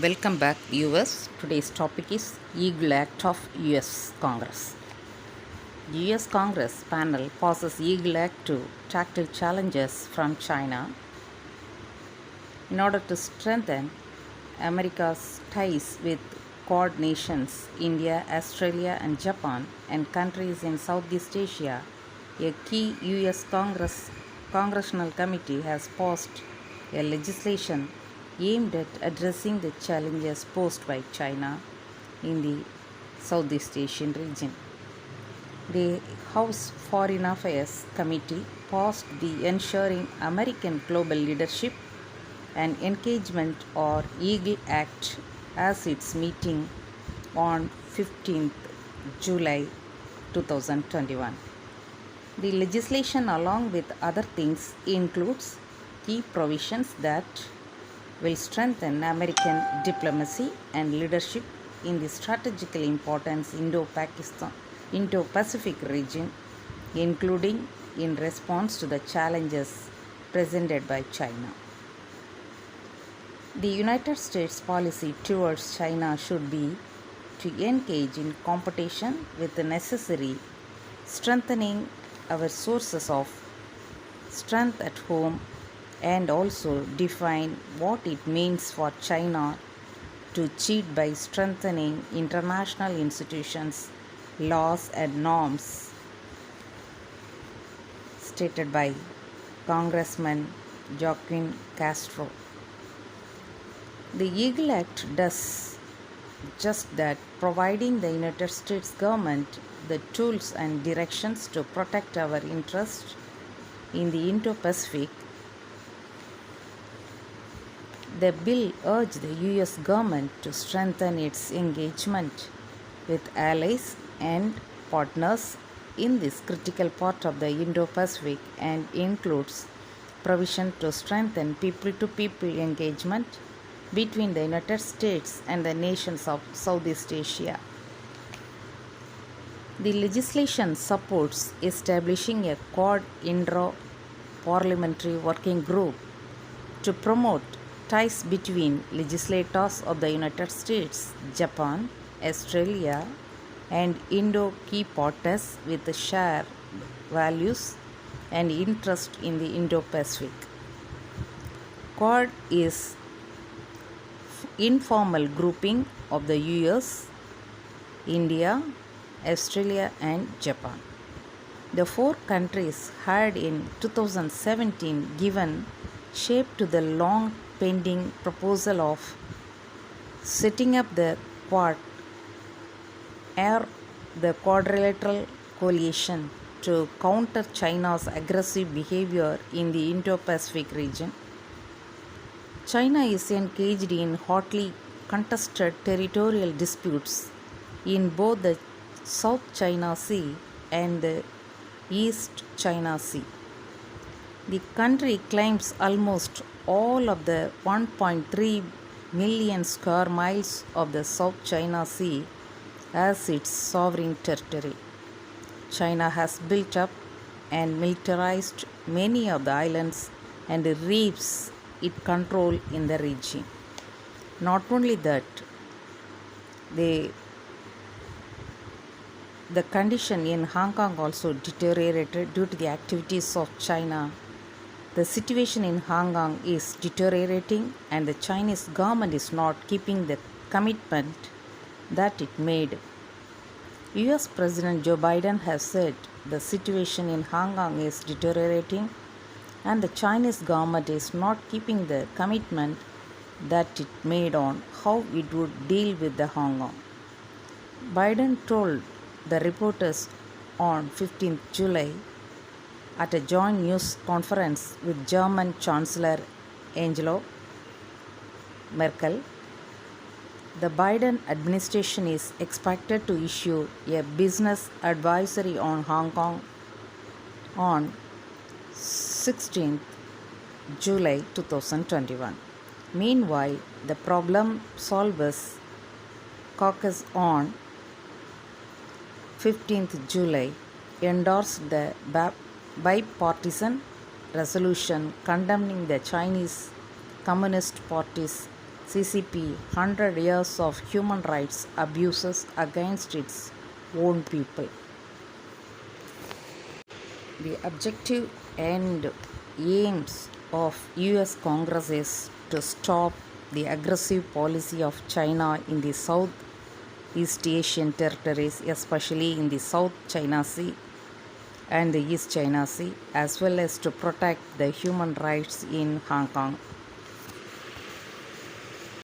Welcome back, US. Today's topic is Eagle Act of US Congress. US Congress panel passes Eagle Act to tackle challenges from China in order to strengthen America's ties with Quad nations India, Australia, and Japan, and countries in Southeast Asia. A key US Congressional Committee has passed a legislation aimed at addressing the challenges posed by China in the Southeast Asian region. The House Foreign Affairs Committee passed the Ensuring American Global Leadership and Engagement or EAGLE Act as its meeting on 15th July 2021. The legislation, along with other things, includes key provisions that will strengthen American diplomacy and leadership in the strategically important Indo-Pacific region, including in response to the challenges presented by China. The United States policy towards China should be to engage in competition with the necessary strengthening our sources of strength at home and also define what it means for China to cheat by strengthening international institutions, laws, and norms, stated by Congressman Joaquin Castro. The Eagle Act does just that, providing the United States government the tools and directions to protect our interests in the Indo-Pacific. The bill urged the US government to strengthen its engagement with allies and partners in this critical part of the Indo-Pacific and includes provision to strengthen people-to-people engagement between the United States and the nations of Southeast Asia. The legislation supports establishing a Quad Parliamentary Working Group to promote ties between legislators of the United States, Japan, Australia, and Indo key partners with shared values and interest in the Indo-Pacific. Quad is informal grouping of the US, India, Australia, and Japan. The four countries had in 2017 given shape to the long pending proposal of setting up the Quad or the Quadrilateral Coalition to counter China's aggressive behavior in the Indo-Pacific region. China is engaged in hotly contested territorial disputes in both the South China Sea and the East China Sea. The country claims almost all of the 1.3 million square miles of the South China Sea as its sovereign territory. China has built up and militarized many of the islands and reefs it controls in the region. Not only that, the condition in Hong Kong also deteriorated due to the activities of China. The situation in Hong Kong is deteriorating and the Chinese government is not keeping the commitment that it made. US President Joe Biden has said the situation in Hong Kong is deteriorating and the Chinese government is not keeping the commitment that it made on how it would deal with the Hong Kong. Biden told the reporters on 15th July at a joint news conference with German Chancellor Angela Merkel. The Biden administration is expected to issue a business advisory on Hong Kong on 16th July 2021. Meanwhile, the Problem Solvers Caucus on 15th July endorsed the bipartisan resolution condemning the Chinese Communist Party's CCP 100 years of human rights abuses against its own people. The objective and aims of US Congress is to stop the aggressive policy of China in the Southeast Asian territories, especially in the South China Sea and the East China Sea, as well as to protect the human rights in Hong Kong.